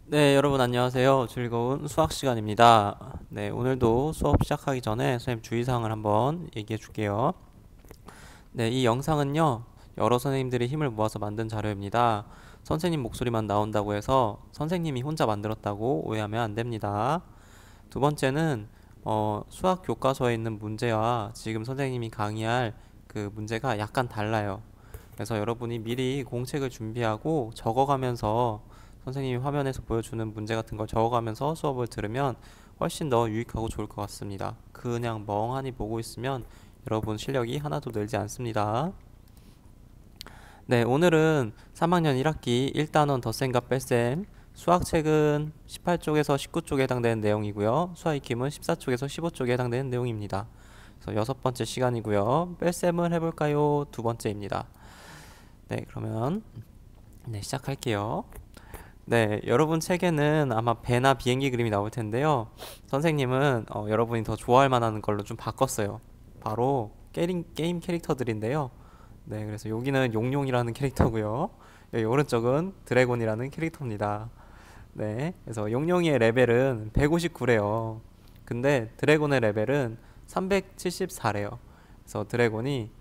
네, 여러분 안녕하세요. 즐거운 수학 시간입니다. 네, 오늘도 수업 시작하기 전에 선생님 주의사항을 한번 얘기해 줄게요. 네, 이 영상은요, 여러 선생님들이 힘을 모아서 만든 자료입니다. 선생님 목소리만 나온다고 해서 선생님이 혼자 만들었다고 오해하면 안 됩니다. 두 번째는 수학 교과서에 있는 문제와 지금 선생님이 강의할 그 문제가 약간 달라요. 그래서 여러분이 미리 공책을 준비하고 적어가면서 선생님이 화면에서 보여주는 문제 같은 걸 적어가면서 수업을 들으면 훨씬 더 유익하고 좋을 것 같습니다. 그냥 멍하니 보고 있으면 여러분 실력이 하나도 늘지 않습니다. 네, 오늘은 3학년 1학기 1단원 덧셈과 뺄셈 수학책은 18쪽에서 19쪽에 해당되는 내용이고요. 수학익힘은 14쪽에서 15쪽에 해당되는 내용입니다. 그래서 여섯 번째 시간이고요. 뺄셈을 해볼까요? 두 번째입니다. 네, 그러면 시작할게요. 네, 여러분 책에는 아마 배나 비행기 그림이 나올 텐데요. 선생님은 여러분이 더 좋아할 만한 걸로 좀 바꿨어요. 바로 게임 캐릭터들인데요. 네, 그래서 여기는 용용이라는 캐릭터고요. 여기 오른쪽은 드래곤이라는 캐릭터입니다. 네, 그래서 용용이의 레벨은 159래요. 근데 드래곤의 레벨은 374래요. 그래서 드래곤이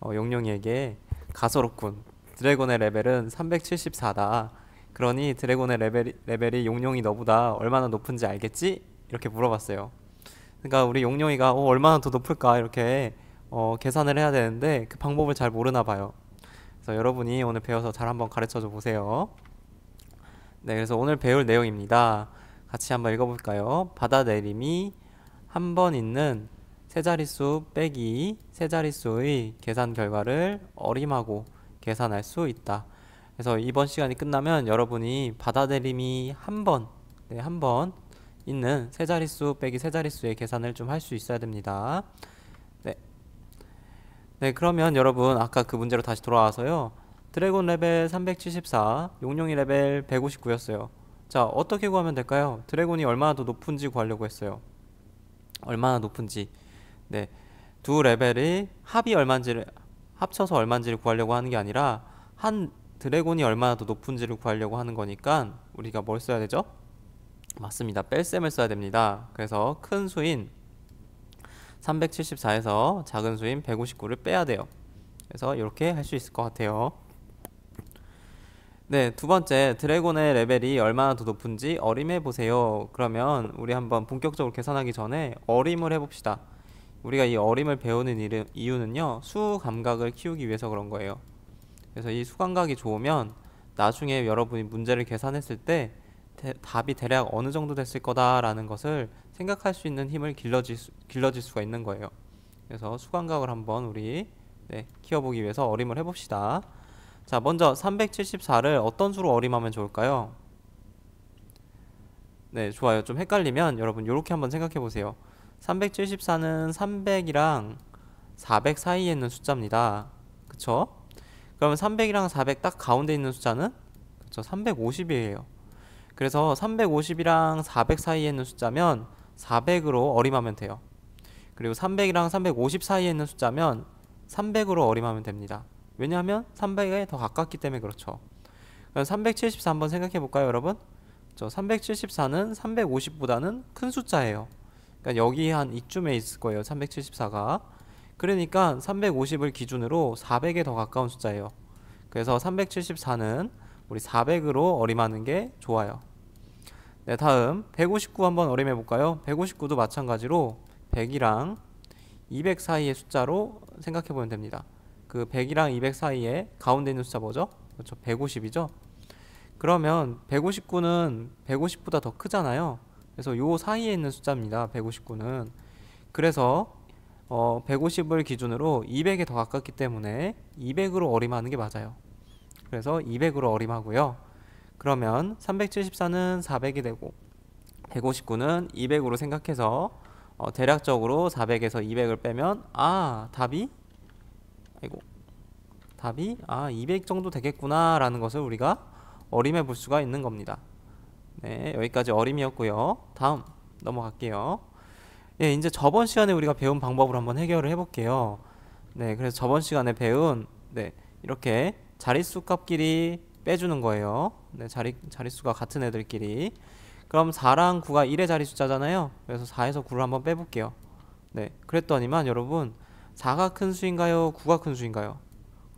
용용이에게 가소롭군. 드래곤의 레벨은 374다. 그러니 드래곤의 레벨이 용용이 너보다 얼마나 높은지 알겠지? 이렇게 물어봤어요. 그러니까 우리 용용이가 얼마나 더 높을까 이렇게 계산을 해야 되는데 그 방법을 잘 모르나 봐요. 그래서 여러분이 오늘 배워서 잘 한번 가르쳐 줘 보세요. 네, 그래서 오늘 배울 내용입니다. 같이 한번 읽어볼까요? 받아내림이 한 번 있는 세 자릿수 빼기 세 자릿수의 계산 결과를 어림하고 계산할 수 있다. 그래서 이번 시간이 끝나면 여러분이 받아내림이 한 번 있는 세 자릿수 빼기 세 자릿수의 계산을 좀 할 수 있어야 됩니다. 네. 네, 그러면 여러분 아까 그 문제로 다시 돌아와서요. 드래곤 레벨 374, 용룡이 레벨 159였어요. 자, 어떻게 구하면 될까요? 드래곤이 얼마나 더 높은지 구하려고 했어요. 얼마나 높은지. 네. 두 레벨이 합이 얼마인지를 합쳐서 얼마인지를 구하려고 하는 게 아니라 한 드래곤이 얼마나 더 높은지를 구하려고 하는 거니까 우리가 뭘 써야 되죠? 맞습니다. 뺄셈을 써야 됩니다. 그래서 큰 수인 374에서 작은 수인 159를 빼야 돼요. 그래서 이렇게 할 수 있을 것 같아요. 네, 두 번째 드래곤의 레벨이 얼마나 더 높은지 어림해 보세요. 그러면 우리 한번 본격적으로 계산하기 전에 어림을 해봅시다. 우리가 이 어림을 배우는 이유는요, 수 감각을 키우기 위해서 그런 거예요. 그래서 이 수 감각이 좋으면 나중에 여러분이 문제를 계산했을 때 답이 대략 어느 정도 됐을 거다라는 것을 생각할 수 있는 힘을 길러질 수가 있는 거예요. 그래서 수 감각을 한번 우리 키워보기 위해서 어림을 해봅시다. 자, 먼저 374를 어떤 수로 어림하면 좋을까요? 네, 좋아요. 좀 헷갈리면 여러분 이렇게 한번 생각해 보세요. 374는 300이랑 400 사이에 있는 숫자입니다. 그쵸? 그러면 300이랑 400 딱 가운데 있는 숫자는 그쵸? 350이에요. 그래서 350이랑 400 사이에 있는 숫자면 400으로 어림하면 돼요. 그리고 300이랑 350 사이에 있는 숫자면 300으로 어림하면 됩니다. 왜냐하면 300에 더 가깝기 때문에 그렇죠. 그럼 374 한번 생각해 볼까요, 여러분? 374는 350보다는 큰 숫자예요. 그러니까 여기 한 이쯤에 있을 거예요, 374가. 그러니까 350을 기준으로 400에 더 가까운 숫자예요. 그래서 374는 우리 400으로 어림하는 게 좋아요. 네, 다음 159 한번 어림해 볼까요? 159도 마찬가지로 100이랑 200 사이의 숫자로 생각해 보면 됩니다. 그 100이랑 200 사이에 가운데 있는 숫자 뭐죠? 그렇죠, 150이죠. 그러면 159는 150보다 더 크잖아요. 그래서 요 사이에 있는 숫자입니다, 159는. 그래서 150을 기준으로 200에 더 가깝기 때문에 200으로 어림하는 게 맞아요. 그래서 200으로 어림하고요. 그러면 374는 400이 되고 159는 200으로 생각해서 대략적으로 400에서 200을 빼면 답이 200 정도 되겠구나 라는 것을 우리가 어림해 볼 수가 있는 겁니다. 네, 여기까지 어림이었고요. 다음 넘어갈게요. 예, 이제 저번 시간에 우리가 배운 방법으로 한번 해결을 해볼게요. 네, 그래서 저번 시간에 배운 이렇게 자릿수 값끼리 빼주는 거예요. 네, 자릿수가 같은 애들끼리. 그럼 4랑 9가 1의 자리 숫자잖아요. 그래서 4에서 9를 한번 빼볼게요. 네, 그랬더니만 여러분 4가 큰 수인가요? 9가 큰 수인가요?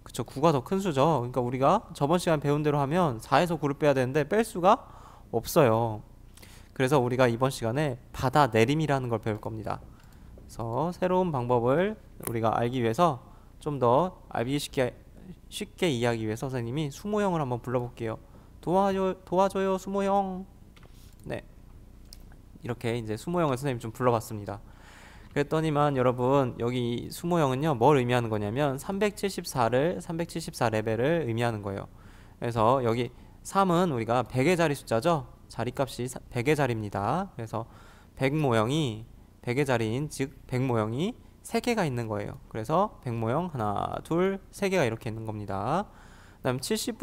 그쵸, 9가 더 큰 수죠. 그러니까 우리가 저번 시간 배운 대로 하면 4에서 9를 빼야 되는데 뺄 수가 없어요. 그래서 우리가 이번 시간에 받아내림이라는 걸 배울 겁니다. 그래서 새로운 방법을 우리가 알기 위해서 좀 더 알기 쉽게 이해하기 위해서 선생님이 수모형을 한번 불러볼게요. 도와줘요 수모형. 네, 이렇게 이제 수모형을 선생님 좀 불러봤습니다. 그랬더니만 여러분 여기 수모형은요 뭘 의미하는 거냐면 374 레벨을 의미하는 거예요. 그래서 여기 3은 우리가 100의 자리 숫자죠. 자리값이 100의 자리입니다. 그래서 100 모형이 100의 자리인 즉 100 모형이 3개가 있는 거예요. 그래서 100 모형 하나 둘 3개가 이렇게 있는 겁니다. 그 다음 7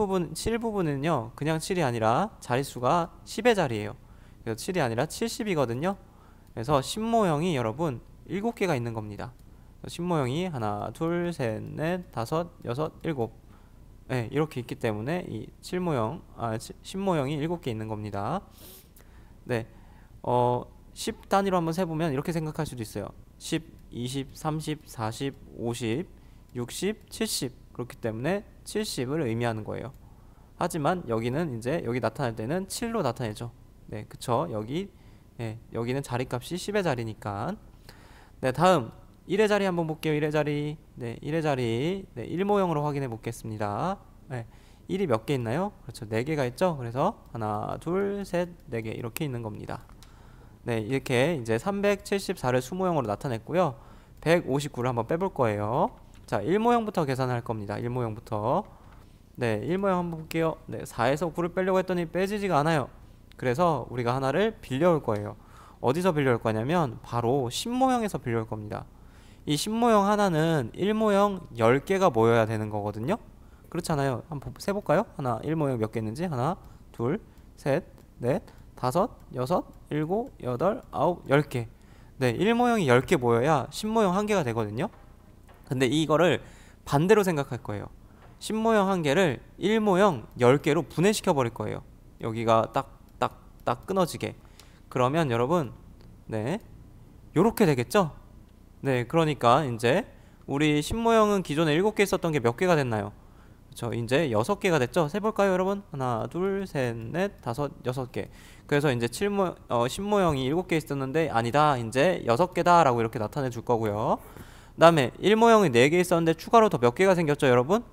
부분은요 그냥 7이 아니라 자릿수가 10의 자리예요. 그래서 7이 아니라 70이거든요. 그래서 10 모형이 여러분 7개가 있는 겁니다. 10 모형이 하나 둘 셋 넷 다섯 여섯 일곱, 네, 이렇게 있기 때문에 이 10 모형이 7개 있는 겁니다. 네, 10 단위로 한번 세보면 이렇게 생각할 수도 있어요. 10, 20, 30, 40, 50, 60, 70. 그렇기 때문에 70을 의미하는 거예요. 하지만 여기는 이제 여기 나타날 때는 7로 나타내죠. 네, 그쵸. 여기는 자리값이 10의 자리니까. 네, 다음 1의 자리 한번 볼게요. 1의 자리. 네, 1의 자리. 네, 1 모형으로 확인해 보겠습니다. 네, 1이 몇 개 있나요? 그렇죠. 4개가 있죠. 그래서 하나, 둘, 셋, 4개 이렇게 있는 겁니다. 네, 이렇게 이제 374를 수모형으로 나타냈고요. 159를 한번 빼볼 거예요. 자, 1모형부터 계산할 겁니다. 1모형부터. 네, 1모형 한번 볼게요. 네, 4에서 9를 빼려고 했더니 빼지지가 않아요. 그래서 우리가 하나를 빌려올 거예요. 어디서 빌려올 거냐면 바로 10모형에서 빌려올 겁니다. 이 10모형 하나는 1모형 10개가 모여야 되는 거거든요. 그렇잖아요. 한번 세볼까요? 하나, 1모형 몇 개 있는지. 하나, 둘, 셋, 넷, 다섯, 여섯, 일곱, 여덟, 아홉, 10개. 네, 1모형이 10개 모여야 10모형 1개가 되거든요. 근데 이거를 반대로 생각할 거예요. 10모형 1개를 1모형 10개로 분해시켜 버릴 거예요. 여기가 딱 끊어지게. 그러면 여러분, 네, 요렇게 되겠죠? 네, 그러니까 이제 우리 10모형은 기존에 7개 있었던 게 몇 개가 됐나요? 그쵸, 이제 6개가 됐죠? 세볼까요 여러분? 하나 둘 셋 넷 다섯 6개. 그래서 이제 10모형이 7개 있었는데 아니다, 이제 6개다 라고 이렇게 나타내 줄 거고요. 그 다음에 1모형이 4개 있었는데 추가로 더 몇 개가 생겼죠 여러분?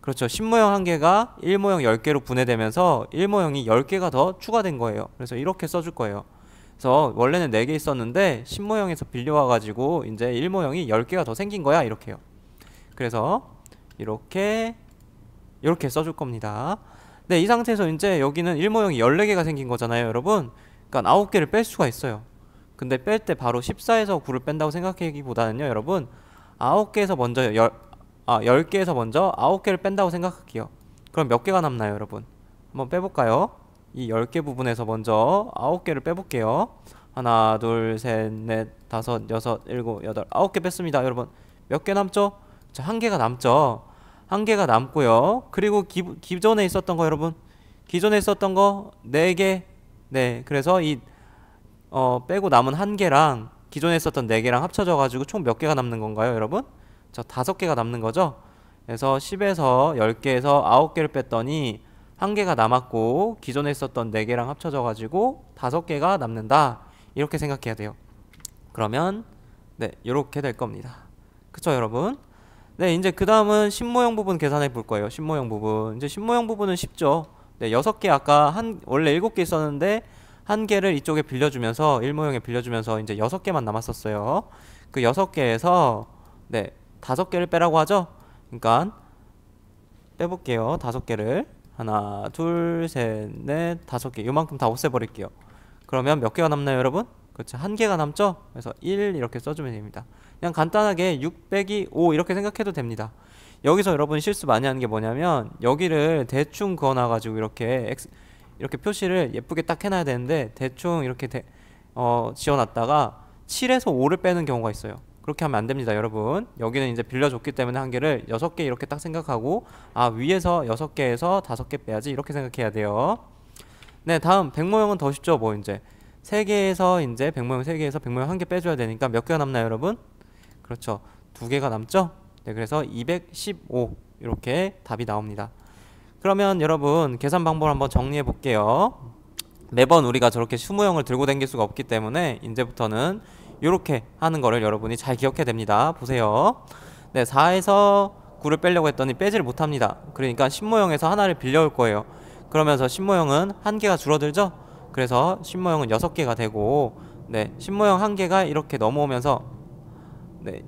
그렇죠. 10모형 1개가 1모형 10개로 분해되면서 1모형이 10개가 더 추가된 거예요. 그래서 이렇게 써줄 거예요. 그래서 원래는 4개 있었는데 10모형에서 빌려와가지고 이제 1모형이 10개가 더 생긴 거야 이렇게요. 그래서 이렇게 써줄 겁니다. 네, 이 상태에서 이제 여기는 1모형이 14개가 생긴 거잖아요 여러분. 그러니까 9개를 뺄 수가 있어요. 근데 뺄 때 바로 14에서 9를 뺀다고 생각하기보다는요 여러분, 9개에서 먼저 10개에서 먼저 9개를 뺀다고 생각할게요. 그럼 몇 개가 남나요 여러분? 한번 빼볼까요? 이 10개 부분에서 먼저 9개를 빼볼게요. 하나 둘 셋 넷 다섯 여섯 일곱 여덟 9개 뺐습니다 여러분. 몇 개 남죠? 자, 1개가 남죠. 1개가 남고요. 그리고 기존에 있었던 거 여러분, 기존에 있었던 거 4개. 네, 그래서 빼고 남은 1개랑 기존에 있었던 4개랑 합쳐져 가지고 총 몇 개가 남는 건가요 여러분? 저 5개가 남는 거죠. 그래서 10에서 10개에서 9개를 뺐더니 1개가 남았고 기존에 있었던 4개랑 합쳐져 가지고 5개가 남는다, 이렇게 생각해야 돼요. 그러면 네, 이렇게 될 겁니다. 그쵸 여러분? 네, 이제 그 다음은 10모형 부분 계산해 볼 거예요. 10모형 부분. 이제 10모형 부분은 쉽죠. 네, 6개 아까 원래 7개 있었는데 1개를 이쪽에 빌려주면서 1모형에 빌려주면서 이제 6개만 남았었어요. 그 6개에서 네, 5개를 빼라고 하죠. 그러니까 빼볼게요. 5개를 하나 둘 셋 넷 5개, 요만큼 다 없애버릴게요. 그러면 몇 개가 남나요 여러분? 그렇죠, 1개가 남죠. 그래서 1 이렇게 써주면 됩니다. 그냥 간단하게 6 빼기 5 이렇게 생각해도 됩니다. 여기서 여러분 실수 많이 하는 게 뭐냐면 여기를 대충 그어놔가지고 이렇게 표시를 예쁘게 딱 해놔야 되는데 대충 이렇게 지어놨다가 7에서 5를 빼는 경우가 있어요. 그렇게 하면 안 됩니다, 여러분. 여기는 이제 빌려줬기 때문에 한 개를 6개 이렇게 딱 생각하고, 아, 위에서 6개에서 5개 빼야지 이렇게 생각해야 돼요. 네, 다음 백모형은 더 쉽죠. 뭐 이제 3개에서 이제 백모형 3개에서 백모형 1개 빼줘야 되니까 몇 개가 남나요, 여러분? 그렇죠. 2개가 남죠? 네, 그래서 215 이렇게 답이 나옵니다. 그러면 여러분 계산 방법을 한번 정리해 볼게요. 매번 우리가 저렇게 수모형을 들고 다닐 수가 없기 때문에 이제부터는 이렇게 하는 거를 여러분이 잘 기억해야 됩니다. 보세요. 네, 4에서 9를 빼려고 했더니 빼지를 못합니다. 그러니까 신모형에서 하나를 빌려올 거예요. 그러면서 신모형은 한 개가 줄어들죠? 그래서 신모형은 6개가 되고, 네, 신모형 한 개가 이렇게 넘어오면서, 네,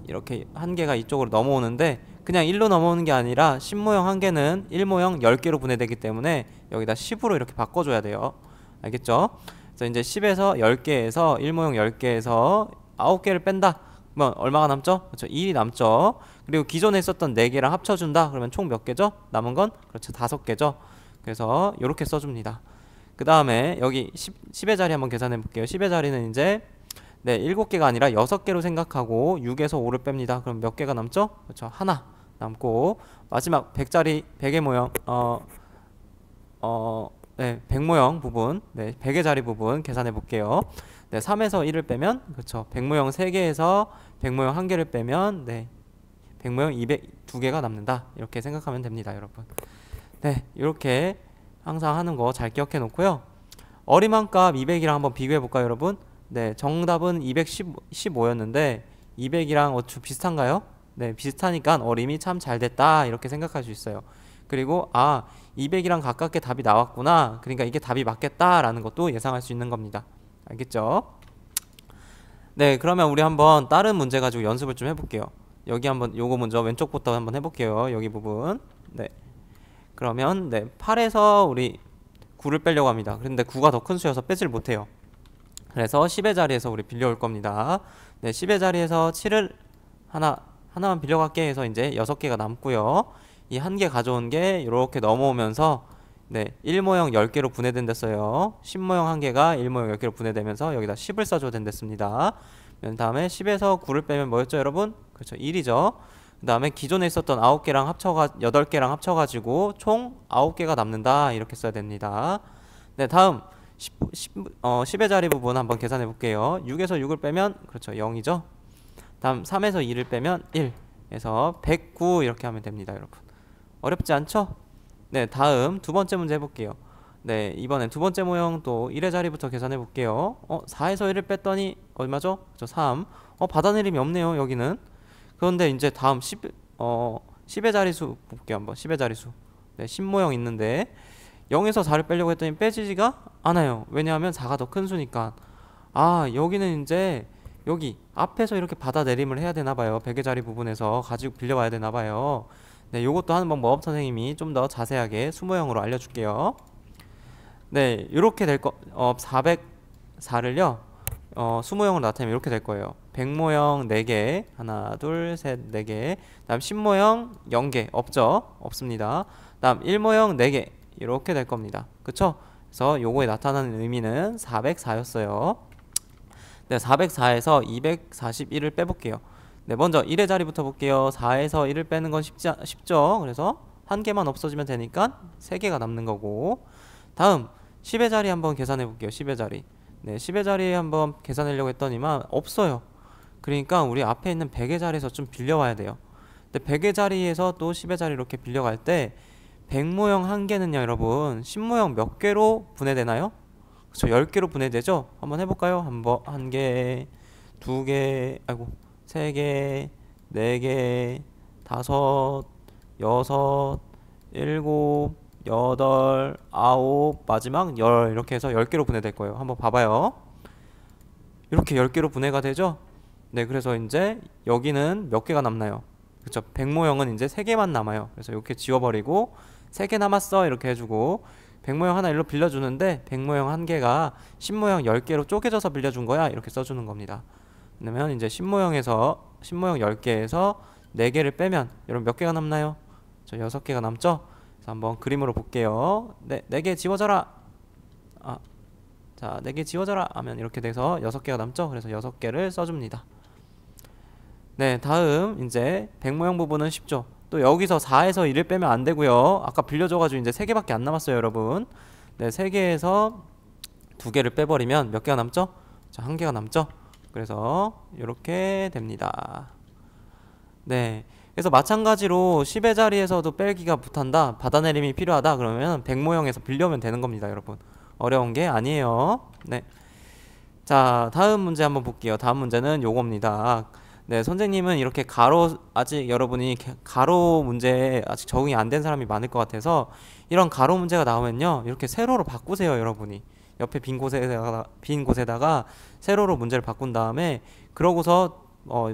이렇게 한 개가 이쪽으로 넘어오는데, 그냥 1로 넘어오는 게 아니라 신모형 한 개는 1모형 10개로 분해되기 때문에 여기다 10으로 이렇게 바꿔줘야 돼요. 알겠죠? 그래서 이제 10에서 10개에서 1모형 10개에서 9개를 뺀다. 그러면 얼마가 남죠? 그렇죠. 1이 남죠. 그리고 기존에 있었던 4개랑 합쳐준다. 그러면 총 몇 개죠? 남은 건? 그렇죠. 5개죠. 그래서 이렇게 써줍니다. 그 다음에 여기 10의 자리 한번 계산해 볼게요. 10의 자리는 이제 네, 7개가 아니라 6개로 생각하고 6에서 5를 뺍니다. 그럼 몇 개가 남죠? 그렇죠. 하나 남고, 마지막 100자리 100의 모형 네, 100모형 부분, 네, 100의 자리 부분 계산해 볼게요. 네, 3에서 1을 빼면, 그렇죠. 100모형 3개에서 100모형 1개를 빼면, 네, 100모형 202개가 남는다. 이렇게 생각하면 됩니다, 여러분. 네, 이렇게 항상 하는 거 잘 기억해 놓고요. 어림한 값 200이랑 한번 비교해 볼까요, 여러분? 네, 정답은 215였는데 200이랑 어쭈 비슷한가요? 네, 비슷하니까 어림이 참 잘 됐다 이렇게 생각할 수 있어요. 그리고 200이랑 가깝게 답이 나왔구나, 그러니까 이게 답이 맞겠다라는 것도 예상할 수 있는 겁니다. 알겠죠? 네, 그러면 우리 한번 다른 문제 가지고 연습을 좀 해볼게요. 여기 한번 요거 먼저 왼쪽부터 한번 해볼게요. 여기 부분. 네, 그러면 네, 8에서 우리 9를 빼려고 합니다. 그런데 9가 더 큰 수여서 빼질 못해요. 그래서 10의 자리에서 우리 빌려올 겁니다. 네, 10의 자리에서 7을 하나만 빌려갈게 해서 이제 6개가 남고요. 이 한 개 가져온 게 이렇게 넘어오면서 네, 1모형 10개로 분해된댔어요. 10모형 한 개가 1모형 10개로 분해되면서 여기다 10을 써줘야 된댔습니다. 그 다음에 10에서 9를 빼면 뭐였죠, 여러분? 그렇죠, 1이죠. 그 다음에 기존에 있었던 8개랑 합쳐가지고 총 9개가 남는다. 이렇게 써야 됩니다. 네, 다음 10의 자리 부분 한번 계산해 볼게요. 6에서 6을 빼면 그렇죠, 0이죠. 다음 3에서 2를 빼면 1 에서 109 이렇게 하면 됩니다, 여러분. 어렵지 않죠? 네, 다음 두 번째 문제 해볼게요. 네, 이번엔 두 번째 모형 또 1의 자리부터 계산해 볼게요. 4에서 1을 뺐더니 얼마죠? 그렇죠, 3. 받아내림이 없네요, 여기는. 그런데 이제 다음 10의 자리수 볼게요, 한번. 10의 자리수. 네, 10모형 있는데 0에서 4를 빼려고 했더니 빼지지가 않아요. 왜냐하면 4가 더 큰 수니까. 여기는 이제 여기 앞에서 이렇게 받아내림을 해야 되나봐요. 100의 자리 부분에서 가지고 빌려와야 되나봐요. 네, 요것도 한번 모범 선생님이 좀 더 자세하게 수모형으로 알려줄게요. 네, 이렇게 될 거, 404를요, 수모형으로 나타내면 이렇게 될 거예요. 100모형 4개, 하나, 둘, 셋, 4개. 다음 10모형 0개, 없죠? 없습니다. 다음 1모형 4개, 이렇게 될 겁니다. 그쵸? 그래서 요거에 나타나는 의미는 404였어요. 네, 404에서 241을 빼볼게요. 네, 먼저 1의 자리부터 볼게요. 4에서 1을 빼는 건 쉽죠? 그래서 한 개만 없어지면 되니까 3개가 남는 거고. 다음 10의 자리 한번 계산해 볼게요. 10의 자리. 네, 10의 자리에 한번 계산하려고 했더니만 없어요. 그러니까 우리 앞에 있는 100의 자리에서 좀 빌려와야 돼요. 근데 100의 자리에서 또 10의 자리 이렇게 빌려갈 때 100모형 한 개는요, 여러분 10모형 몇 개로 분해되나요? 그쵸, 10개로 분해되죠? 한번 해볼까요? 한 개, 두 개, 아이고, 세 개, 네 개, 다섯, 여섯, 일곱, 여덟, 아홉, 마지막 열, 이렇게 해서 10개로 분해될 거예요. 한번 봐봐요. 이렇게 10개로 분해가 되죠? 네, 그래서 이제 여기는 몇 개가 남나요? 그쵸, 100모형은 이제 3개만 남아요. 그래서 이렇게 지워버리고 3개 남았어 이렇게 해주고, 100모형 하나 일로 빌려주는데 100모형 한 개가 10모형 10개로 쪼개져서 빌려준 거야, 이렇게 써주는 겁니다. 그러면 이제 10모형 10개에서 4개를 빼면 여러분 몇 개가 남나요? 저 6개가 남죠? 그래서 한번 그림으로 볼게요. 네, 4개 지워져라. 자, 4개 지워져라 하면 이렇게 돼서 6개가 남죠? 그래서 6개를 써줍니다. 네, 다음 이제 100모형 부분은 쉽죠. 또 여기서 4에서 1을 빼면 안 되고요. 아까 빌려줘가지고 이제 3개밖에 안 남았어요, 여러분. 네, 3개에서 2개를 빼버리면 몇 개가 남죠? 자, 1개가 남죠? 그래서 이렇게 됩니다. 네, 그래서 마찬가지로 10의 자리에서도 빼기가 못한다, 받아내림이 필요하다 그러면 100모형에서 빌려오면 되는 겁니다, 여러분. 어려운 게 아니에요. 네. 자, 다음 문제 한번 볼게요. 다음 문제는 요겁니다. 네, 선생님은 이렇게 가로, 아직 여러분이 가로 문제에 아직 적응이 안 된 사람이 많을 것 같아서 이런 가로 문제가 나오면요, 이렇게 세로로 바꾸세요, 여러분이. 옆에 빈 곳에다가 세로로 문제를 바꾼 다음에, 그러고서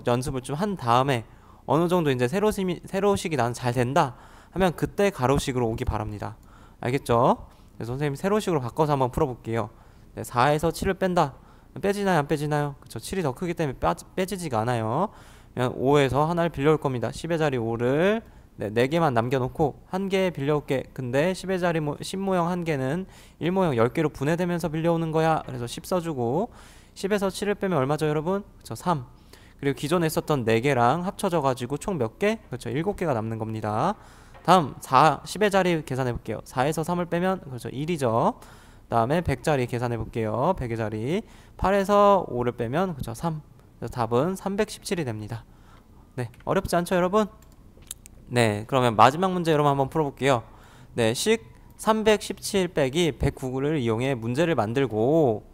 연습을 좀 한 다음에 어느 정도 이제 세로식이 나는 잘 된다 하면 그때 가로식으로 오기 바랍니다. 알겠죠? 그래서 선생님 세로식으로 바꿔서 한번 풀어볼게요. 네, 4에서 7을 뺀다. 빼지나요, 안 빼지나요? 그쵸, 7이 더 크기 때문에 빼지지가 않아요. 그냥 5에서 하나를 빌려올 겁니다. 10의 자리 5를 네, 4개만 남겨놓고 1개 빌려올게. 근데 10의 자리 10모형 1개는 1모형 10개로 분해되면서 빌려오는 거야. 그래서 10 써주고 10에서 7을 빼면 얼마죠, 여러분? 그쵸, 3. 그리고 기존에 있었던 4개랑 합쳐져 가지고 총 몇 개? 그렇죠, 7개가 남는 겁니다. 다음 10의 자리 계산해 볼게요. 4에서 3을 빼면 그렇죠, 1이죠. 다음에 100자리 계산해 볼게요. 100의 자리 8에서 5를 빼면 그쵸, 3. 그래서 답은 317이 됩니다. 네, 어렵지 않죠, 여러분? 네, 그러면 마지막 문제 여러분 한번 풀어볼게요. 네, 식 317 빼기 109를 이용해 문제를 만들고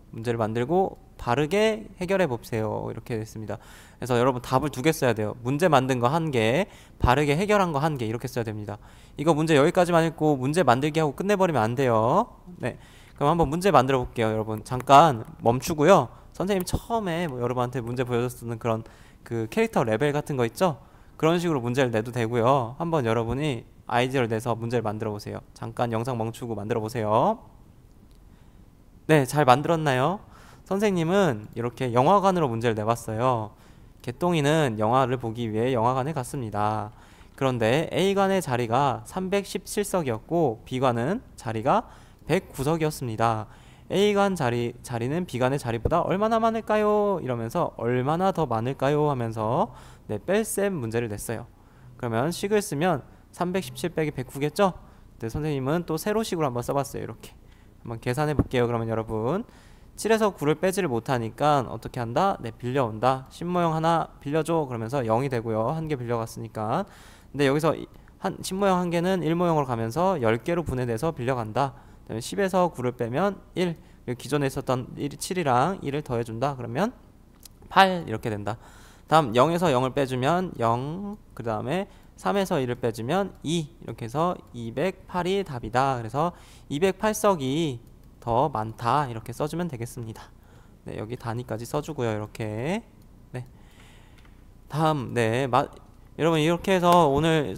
바르게 해결해 보세요. 이렇게 됐습니다. 그래서 여러분 답을 2개 써야 돼요. 문제 만든 거 1개, 바르게 해결한 거 1개, 이렇게 써야 됩니다. 이거 문제 여기까지만 읽고 문제 만들기 하고 끝내버리면 안 돼요. 네, 그럼 한번 문제 만들어 볼게요. 여러분 잠깐 멈추고요. 선생님 처음에 뭐 여러분한테 문제 보여줬던 그런 그 캐릭터 레벨 같은 거 있죠? 그런 식으로 문제를 내도 되고요. 한번 여러분이 아이디어를 내서 문제를 만들어 보세요. 잠깐 영상 멈추고 만들어 보세요. 네, 잘 만들었나요? 선생님은 이렇게 영화관으로 문제를 내봤어요. 개똥이는 영화를 보기 위해 영화관에 갔습니다. 그런데 A관의 자리가 317석이었고 B관은 자리가 109석이었습니다. A관 자리는 B관의 자리보다 얼마나 많을까요? 이러면서 얼마나 더 많을까요? 하면서 네, 뺄셈 문제를 냈어요. 그러면 식을 쓰면 317 빼기 109겠죠? 네, 선생님은 또 세로식으로 한번 써봤어요. 이렇게 한번 계산해 볼게요. 그러면 여러분 7에서 9를 빼지를 못하니까 어떻게 한다? 네, 빌려온다. 10모형 하나 빌려줘. 그러면서 0이 되고요. 1개 빌려갔으니까. 근데 여기서 10모형 1개는 1모형으로 가면서 10개로 분해돼서 빌려간다. 그다음에 10에서 9를 빼면 1. 기존에 있었던 7이랑 1을 더해준다. 그러면 8 이렇게 된다. 다음 0에서 0을 빼주면 0. 그 다음에 3에서 1을 빼주면 2. 이렇게 해서 208이 답이다. 그래서 208석이 더 많다, 이렇게 써주면 되겠습니다. 네, 여기 단위까지 써주고요. 이렇게. 네. 다음, 네, 여러분 이렇게 해서 오늘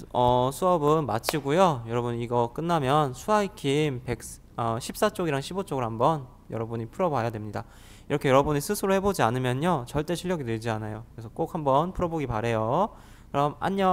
수업은 마치고요. 여러분 이거 끝나면 수학익힘 14쪽이랑 15쪽을 한번 여러분이 풀어봐야 됩니다. 이렇게 여러분이 스스로 해보지 않으면요, 절대 실력이 늘지 않아요. 그래서 꼭 한번 풀어보기 바래요. 그럼 안녕.